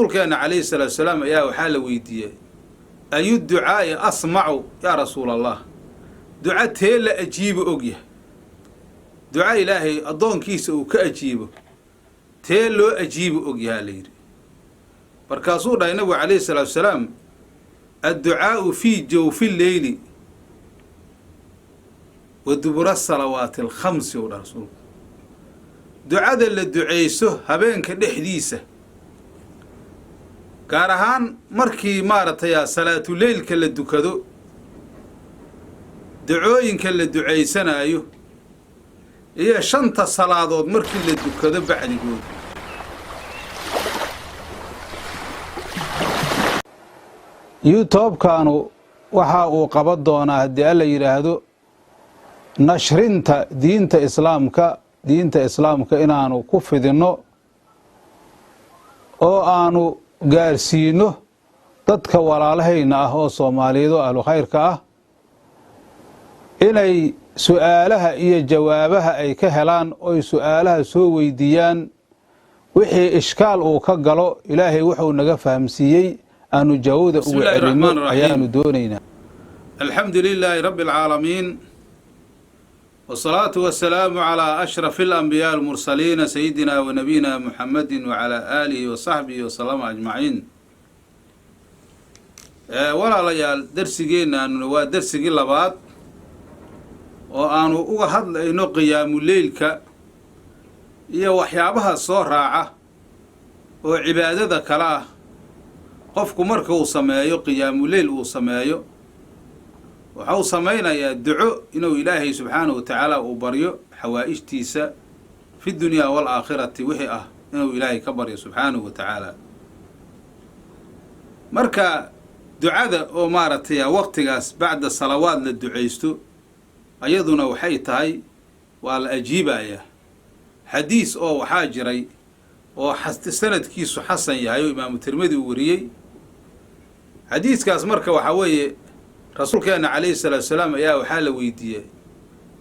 رسولنا عليه الصلاة والسلام يا وحال ويديه أي الدعاء أسمع يا رسول الله دعاء تيلا أجيب أجيه دعاء إلهي أضون كيس وكأجيبه تيلو أجيب أجيه ليري بركاسور النبي عليه الصلاة والسلام الدعاء في جوف الليل ودبر الصلوات الخمس يا رسول دعاء اللي دعيسه هبينك الحديثة كارهان مركي مارتيا صلاة الليل كلا دكدو دعوين كلا دعيسنا أيوه هي شنطة صلاة مركي اللي دكدو بعد يقول يوتيوب كانوا وحاقوا قبضونا هدي ألا يراهدو نشرينتا دينتا إسلامك إنانو كفدينو oo aanu gaarsiino dadka walaalahayna ah oo Soomaaliyeed ahlu khayrka ah inay su'aalaha iyo jawaabaha ay ka helaan oo su'aalaha soo weydiiyaan wixii ishkaal uu ka galo Ilaahay wuxuu naga fahamsiiyay aanu jawaabta ugu celino ayaanu doonaynaa alxamdulillahi rabbil aalamiin والصلاة والسلام على أشرف الأنبياء المرسلين سيدنا ونبينا محمد وعلى آله وصحبه وسلم أجمعين ولا ليال درسينا أنه درسي لبعض وأنه أحد إنه قيام الليل ك وحيابها الصراعة وعبادة كلاه قفك مركو سمايو قيام الليل وسمايو وحاو سمينا يا الدعاء إنه إلهي سبحانه وتعالى وبريو حوائج تيسا في الدنيا والآخرة وحي إنه إلهي كبر سبحانه وتعالى مركا دعاء أمارة يا وقت بعد الصلوات للدعيستو أيضنا وحيتهاي والأجيبة يا حديث أو حاجري وحست سند كيسو حسن يا إمام الترمذي وريي حديث كاس مركا وحوي رسولنا عليه الصلاة والسلام يا وحال ويديه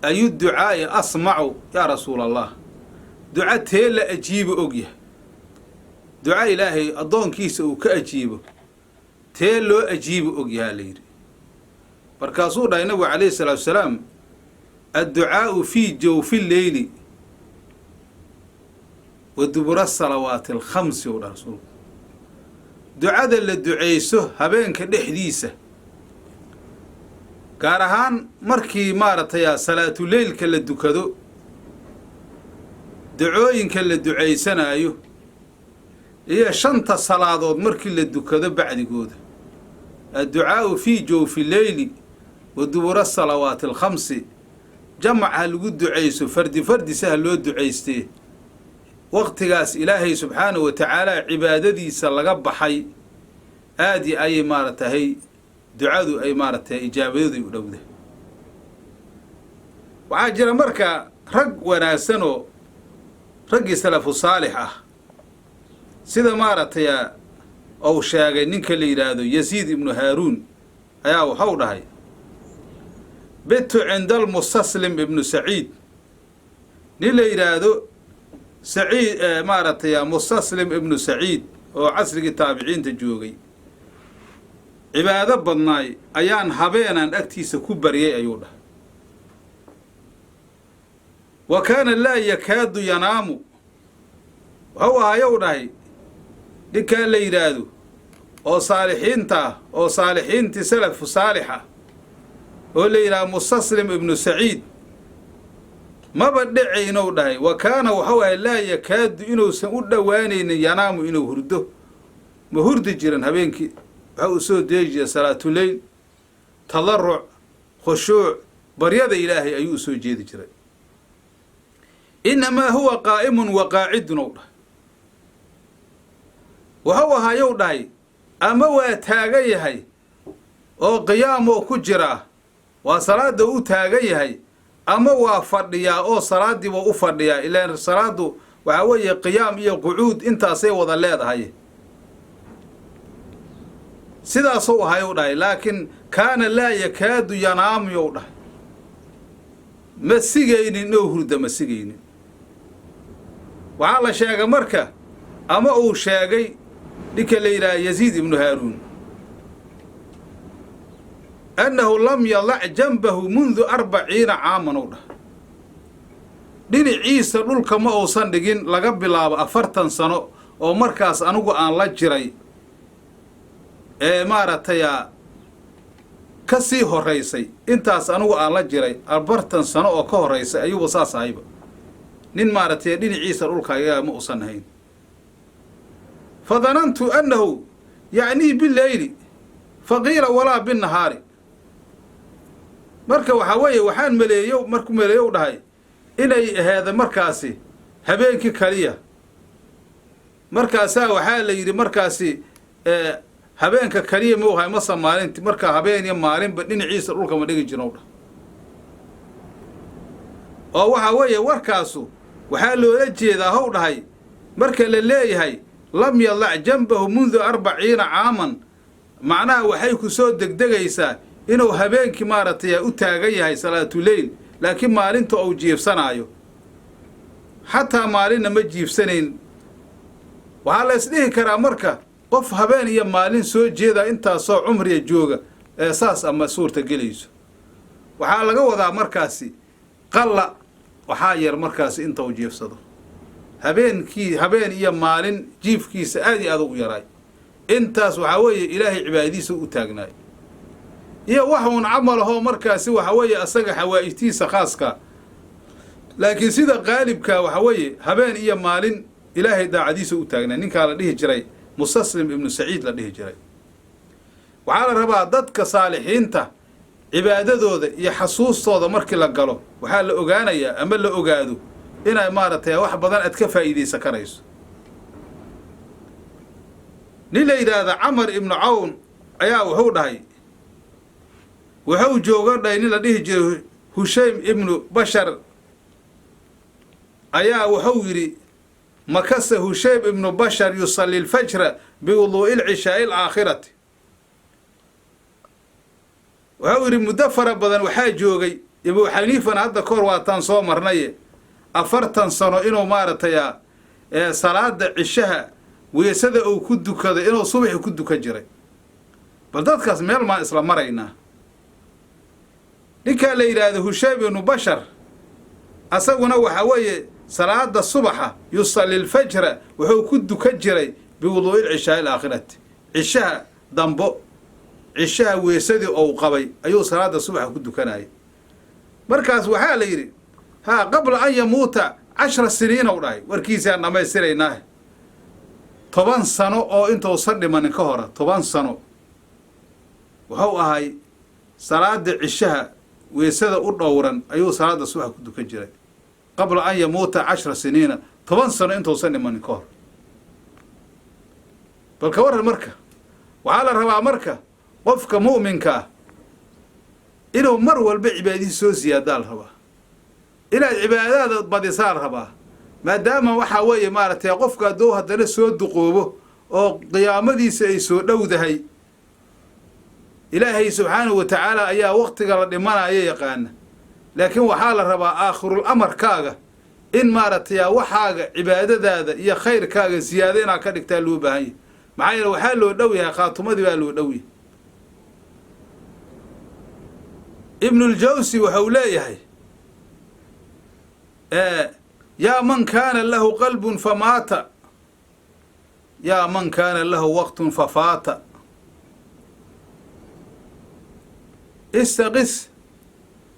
أي الدعاء أسمع يا رسول الله دعاء تيلا أجيب أجيه دعاء إلهي أضون كيس وكأجيبه تيلو أجيب أجيه ليري بركاسور النبي عليه الصلاة والسلام الدعاء في جوف الليل ودبر الصلوات الخمس يا رسول دعاء اللي دعيسه هبينك الحديثة كارهان مركي مارتيا صلاة الليل كلا دكدو دعوين كلا دعيسنا أيوه هي شنطة صلاة مركي اللي دكدو بعد يقول الدعاء في جوف الليل ودبر الصلوات الخمس جمع هالقد دعيسو فرد سهل لو دعيستيه وقت قاس إلهي سبحانه وتعالى عبادتي سلقب حي آدي أي مارتهي دعاء أي مارته إجابة ودوده وعاجل مركا رق وناسنو رق سلف صالحة سيدا مارته أو شاقي ننك اللي يرادو يزيد ابن هارون أياه حوله بيت عند المستسلم ابن سعيد نيلا يرادو سعيد مارته مستسلم ابن سعيد وعصر التابعين تجوغي عبادة بدناي أيان هبينا أكتيس كبرية أيوه وكان لا يكاد ينام وهو أيوه لكان ليرادو أو صالحين تسلف صالحة وليرا مستسلم ابن سعيد ما بدعي إنه ده وكان وهو لا يكاد إنه سؤد وانين ينام إنه هرده مهرد جيران هبينك وحو سو ديجي صلاة الليل تضرع خشوع بريادة إلهي أيو سو جيد جري إنما هو قائم وقاعد نوره وهو هايو داي أما واتاقي هاي أو قيامه كجرا وصلاة دو تاقي هاي أما وفرديا أو صلاة دي وفرديا إلا صلاة وعوية قيام إيا قعود انتا سيوضا ليد هاي سيدا سو هايوداي لكن كان لا يكاد ينام يودا مسيغين نوهرد مسيغين وعلى شيغا مركا اما او شيغي ninka la yidhaha yaziid ibnu haaruun annahu lam yadac janbahu mundu 40 caaman ou dhah dhinaciisa dhulka ma uusan dhigin laga bilaabo 40 sano oo markaas anigu aan la jiray ee maaragtay ka sii horeysay intaas anigu aan la jiray 40 sano oo ka horeysay ayuu saas ahayba nin maaragtay dhinaciisa dhulka ayaa ma uusan ahayn fadanantu annahu yacnii billayli faqiila walaa binnahaari marka waxaa weeye waxaan markuu maleeyow dhahay inay aheeda markaasi habeenkii kaliya markaasaa waxaa la yidhi markaasi habeenka kaliya ma uhay mase maalinti markaa habeen iyo maalinba dhinaciisa dhulka ma dhigi jirow dhah oo waxaa weeye warkaasu waxaa loola jeedaa how dhahay marka la leeyahay lam yadac janbahu mundu 40 caaman macnaha waxay ku soo degdegaysaa inuu habeenkii maaragtay u taagan yahay salaatuleyl laakiin maalinta uu jiifsanaayo xataa maalinna ma jiifsanayn waxaa la isdhihi karaa marka qof habeen iyo maalin soo jeeda intaasoo cumriya jooga ee saas ama suurta gelayso waxaa laga wadaa markaasi qalla waxaa yar markaasi inta uu jiifsado habeen iyo maalin jiifkiisa aad iyo aad ugu yaraay intaas waxaa weeye ilaahay cibaadadiisa u taagnaay iyo wax uun camal ahoo markaasi waxa weeye asaga xawaa'ijtiisa khaaska laakiin sida qaalibka waxa weeye habeen iyo maalin ilaahay daacadiisa u taagnaa ninkaa la dhihi jiray mustaslim ibnu saciid la dhihi jiray waxaa la rabaa dadka saalixiinta cibaadadooda iyo xasuustooda markii la galo waxaa la ogaanayaa ama la ogaado inay maaragtay wax badan aad ka faa'iidaysan karayso nin la yidhaahda camar ibnu cawn ayaa wuxuu dhahay wuxuu jooga dhahay nin la dhihi jiray hushaym ibnu bashar ayaa wuxuu yidhi makasa hushaym ibnu bashar yusalli lfajra biwuduu'i lcishaa'i alaakhirati wuxuu yidhi muddo fara badan waxaa joogay ibuu xaniifana hadda kahor waataan soo marnaye 40 sano inuu maaragtay salaada cishaha weesada uu ku dukado inuu subaxi ku dukan jiray bal dadkaas meel maan isla maraynaa ninkaa la yidhaahdo hushaym ibnu bashar asaguna waxaa weeye salaada subaxa yusalli lfajra wuxuu ku dukan jiray biwuduu'i lcishaa'i alaakhirati cishaha dambo cishaha weesadii ou qabay ayuu salaada subaxa ku dukanayay markaas waxaa la yidhi qabla an yamuuta 10 siniin ou dhahay warkiisaan dhammaystiraynaa 10 sano oo intuusan dhimanin ka hora 10 sano wuxuu ahay salaada cishaha weesada u dhowran ayuu salaada subaxa ku dukan jiray qabla an yamuuta 10 siniina 10 sano intuusan dhimanin ka hor bal ka warran marka waxaa la rabaa marka qofka mu'minka ah inuu mar walba cibaadadiisa soo siyaadaa la rabaa inaad cibaadada badisaa la rabaa maadaama waxaa weeye maaragtay qofka hadduu haddana soo duqoobo oo qiyaamadiisa ay soo dhowdahay ilaahay subxaanahu wa tacaala ayaa waqtiga la dhimanaya yaqaana laakiin waxaa la rabaa aakhirul amarkaaga in maaragtay waxaaga cibaadadaada iyo khayrkaaga siyaado inaad ka dhigtaa loo baahan yahay maxaa yeele waxaa loo dhow yahay khaatumadii baa loo dhow yahay ibnuljawsi waxau leeyahay yaa man kaana lahu qalbun famaata yaa man kaana lahu waqtun fafaata istaqis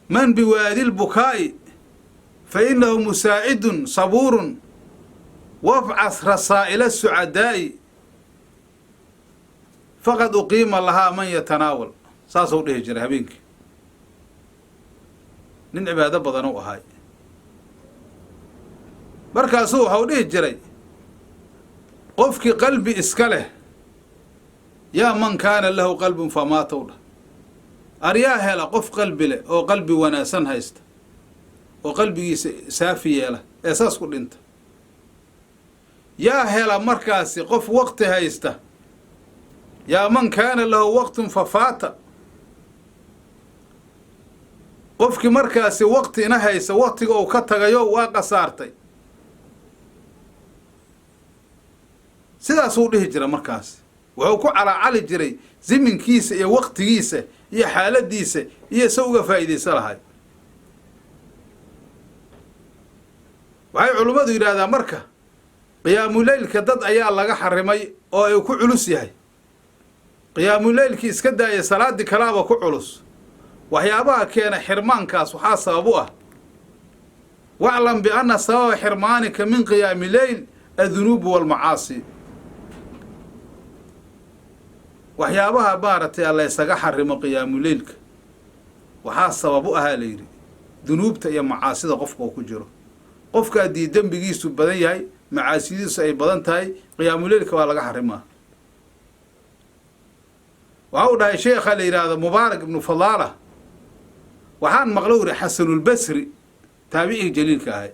man biwaadi lbukaa'i fa innahu musaacidun sabuurun wafcas rasaa'ila sucadaa'i faqad uqiima lahaa man yatanaawal saasuu dhihi jiray habeenkii nin cibaado badan u ahay markaasuu waxau dhihi jiray qofkii qalbi iska leh yaa man kaana lahu qalbun famaata u dhah aryaa hela qof qalbi leh oo qalbi wanaagsan haysta oo qalbigiisa saafi yeela ee saas ku dhinta yaa hela markaasi qof waqti haysta yaa man kaana lahu waqtun fafaata qofkii markaasi waqti ina haysa waqtiga uu ka tagayo waa qasaartay sidaasuu dhihi jira markaas wuxuu ku calacali jiray ziminkiisa iyo waqtigiisa iyo xaaladiisa iyo se uga faa'iidaysa lahay waxay culummadu yidhaahdaa marka qiyaamuleylka dad ayaa laga xarimay oo ay ku culus yahay qiyaamuleylkii iska daaya salaaddii kalaaba ku culus waxyaabaha keena xirmaankaas waxaa sabab u ah waclam bianna sababa xirmaanika min qiyaami leyl adunuubu waalmacaasi waxyaabaha maaragtay laysaga xarimo qiyaamuleylka waxaa sabab u ahaa layidhi dunuubta iyo macaasida qofka oo ku jiro qofka haddii dembigiisu badan yahay macaasidiisu ay badan tahay qiyaamuleylka waa laga xarimaa waxa uu dhahay sheekha la yidhaahdo mubaarak ibnu fadaala waxaan maqlo uri xasanulbasri taabicii jaliilka ahay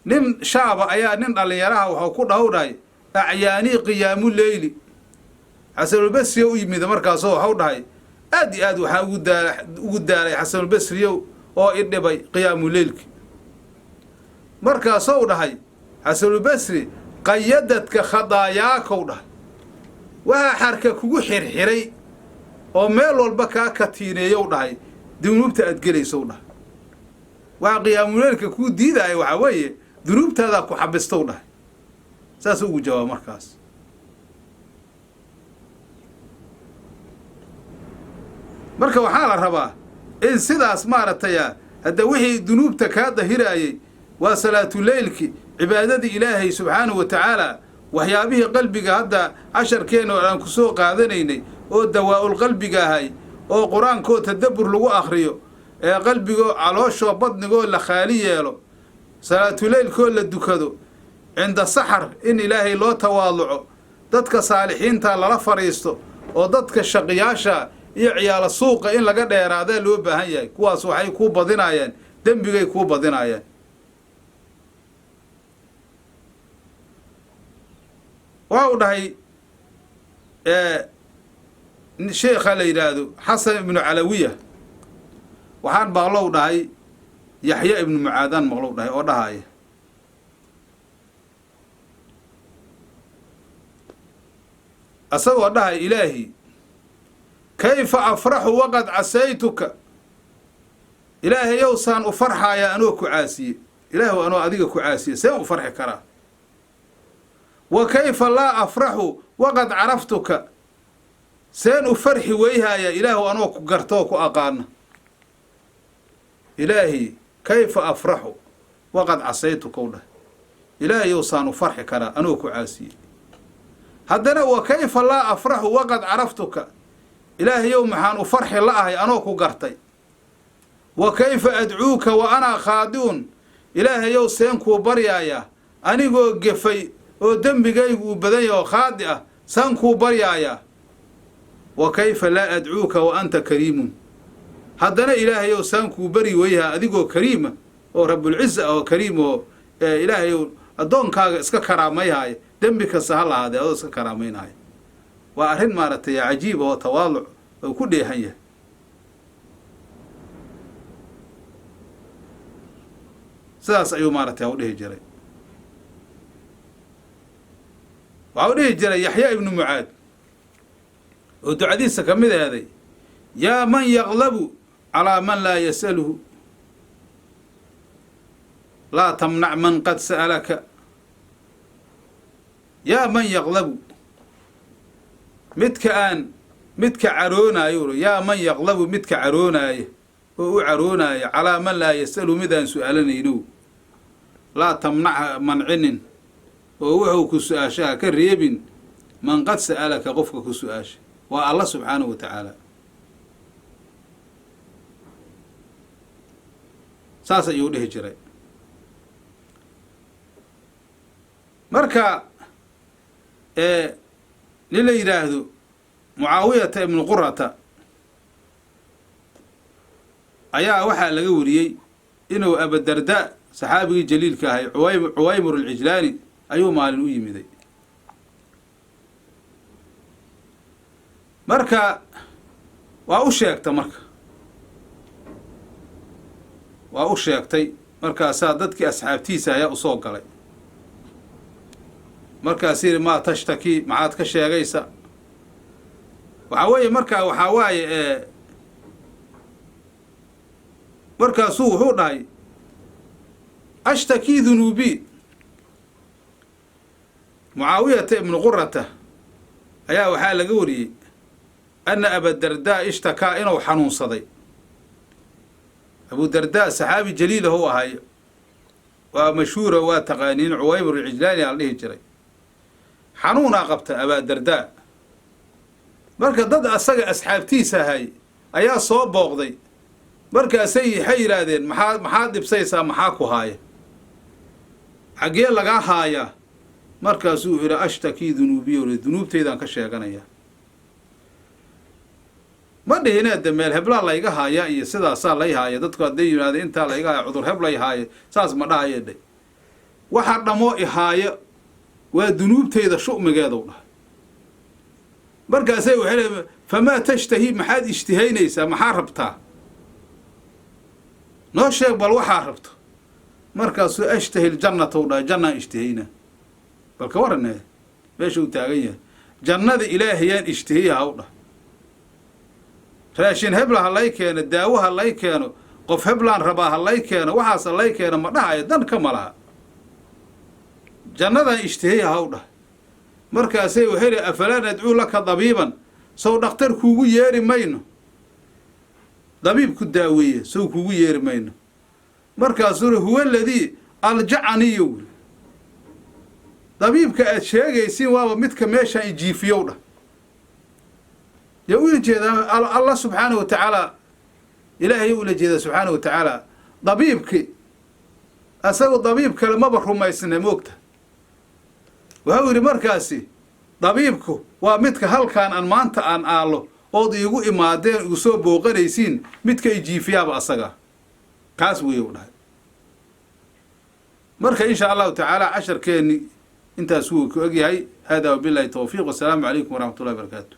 nin shaaba ayaa nin dhallinyaraha waxuu ku dhahu dhahay acyaanii qiyaamu leyli xasanulbasriyo u yimid markaasoo waxau dhahay aad iyo aad waxaa ugu daalay xasanulbasriyow oo i dhibay qiyaamu leylki markaasou dhahay xasanulbasri qayadadka khadaayaakaw dhahay waxaa xarka kugu xirxiray oo meel walba kaa katiineeyow dhahay dunuubta aad gelaysow dhahay waxaa qiyaamuleylka kuu diidaaya waxaa weeye dunuubtaadaa ku xabistow dhahay saasuu ugu jawaab markaas marka waxaa la rabaa in sidaas maaragtaya hadda wixii dunuubta kaa dahiraayey waa salaatuleylki cibaadadii ilaahay subxaanahu wa tacaala waxyaabihii qalbiga hadda casharkeenna oo aan ku soo qaadanaynay oo dawaa'ul qalbiga ahay oo qur-aankoo tadabbur lagu akhriyo ee qalbigoo calooshoo badnigoo la khaali yeelo salaatuleylkoo la dukado cinda saxar in ilaahay loo tawaaduco dadka saalixiinta lala fadhiisto oo dadka shaqiyaasha iyo ciyaalo suuqa in laga dheeraadaa loo baahan yahay kuwaas waxay kuu badinayaan dembigay kuu badinayaan waa uu dhahay sheekha la yidhaahdo xasan ibnu calawiya waxaan maqlow dhahay yaxya ibnu mucaadaan maqlow dhahay oo dhahaya asagoo dhahay ilaahi kayfa afraxu waqad casaytuka ilaahayow saan u farxaaya anoo ku caasiye ilaahu anoo adiga ku caasiye seen u farxi karaa wa kayfa laa afraxu waqad caraftuka seen u farxi weyhaaya ilaahu anoo ku gartoo ku aqaana ilaahi kayfa afraxu waqad casaytuka u dhahay ilaahayow saan u farxi karaa anoo ku caasiye haddana wa kayfa laa afraxu waqad caraftuka ilaahayow maxaan u farxi la ahay anoo ku gartay wa kayfa adcuuka wa anaa khaadi'un ilaahayow seen kuu baryaaya anigoo gefay oo dembigaygu uu badan yaho khaadi ah saan kuu baryaayaa wa kayfa laa adcuuka wa anta kariimun haddana ilaahayow saan kuu bari weyhaa adigoo kariima oo rabbulciza ah oo kariim oo ilaahayow addoonkaaga iska karaamayhaaya dembi kasta ha lahaadee adoo iska karaamaynahaya waa arrin maaragtay cajiib oo tawaaduc oo ku dheehan yahay sidaas ayuu maaragtay u dhihi jiray waxaa u dhihi jiray yaxya ibnu mucaad oo ducadiisa ka mid eeday yaa man yaqlabu calaa man laa yas'aluhu laa tamnac man qad sa'alaka yaa man yaqlabu midka caroonaayo yaa man yaqlabu midka caroonaayo oo u caroonaayo calaa man laa yas'alu midaan su'aalanayno laa tamnacha mancinin oo wuxuu ku su-aashaha ka reebin man qad sa'alaka qofka ku su-aasha waa allah subxaanahu wa tacaala saas ayuu dhihi jiray marka nin la yidhaahdo mucaawiyata ibnu qurata ayaa waxaa laga wariyey inuu abadarda saxaabigii jaliilka ahay cuwaymir alcijlaani ayuu maalin u yimiday marka waa u sheegtay markaasaa dadkii asxaabtiisa ayaa u soo galay markaas yidhi maa tashtaki maxaad ka sheegaysa waxaa weeye markaa waxaa waaye markaasuu wuxuu dhahay ashtakii dunuubii mucaawiyata ibnu qurata ayaa waxaa laga wariyey anna abadardaa ishtakaa inuu xanuunsaday abudardaa saxaabi jaliilah u ahay waa mashhuura waa taqaaniin cuwaymir alcijlaani ala dhihi jiray xanuunaa qabta abaadardaa marka dad asaga asxaabtiisa ahay ayaa soo booqday markaasay waxay yidhaahdeen maxaad dhibsaysaa maxaa ku haaya xaggee lagaa haayaa markaasuu yidhi ashtakii dunuubiya dunuubtaydaan ka sheeganayaa ma dhihineede meel heblaa layga haaya iyo sidaasaa lay haaya dadku hadday yidhahda intaa layga haaya cudur heblay haaya saas ma dhahaya dhe waxa dhammoo ihaaya waa dunuubtayda shu'migeedu dhahay markaasay waxay leeyiin famaa tashtahii maxaad ishtihaynaysaa maxaa rabtaa noo sheeg bal waxaa rabto markaasuu ashtahi ljannata u dhahay jannaan ishtihaynaa bal ka warane meesha uu taagan yahay jannada ilaahayaan ishtihiyaha u dhahay raashin hebla ha lay keeno daawo ha lay keeno qof heblaan rabaa ha lay keeno waxaas ha lay keeno ma dhahayo dan ka ma laha jannadaan ishtihiyaha u dhahay markaasay waxay leeyiin afalaa nadcuu laka dabiiban sow dhakhtar kuugu yeeri mayno dabiib ku daaweeye sow kuugu yeeri mayno markaasuu uri huwa aladii aljacaniyo wuri dabiibka aad sheegaysiin waaba midka meeshaan ijiifiyow dhah yaa ula jeedaa allah subxaanahu wa tacaala ilaahay ula jeedaa subxaanahu wa tacaala dabiibki asagu dabiib kale maba rumaysna moogta waxau yidhi markaasi dabiibku waa midka halkaan aan maanta aan aalo ood iigu imaadeen igu soo booqanaysiin midka ijiifiyaaba asaga kaas weeye u dhahay marka in sha allahu tacaala casharkeenni intaas wuu ku egyahay hada wabillahi tawfiiq wasalaamu calaykum waraxmat ullahi barakaatu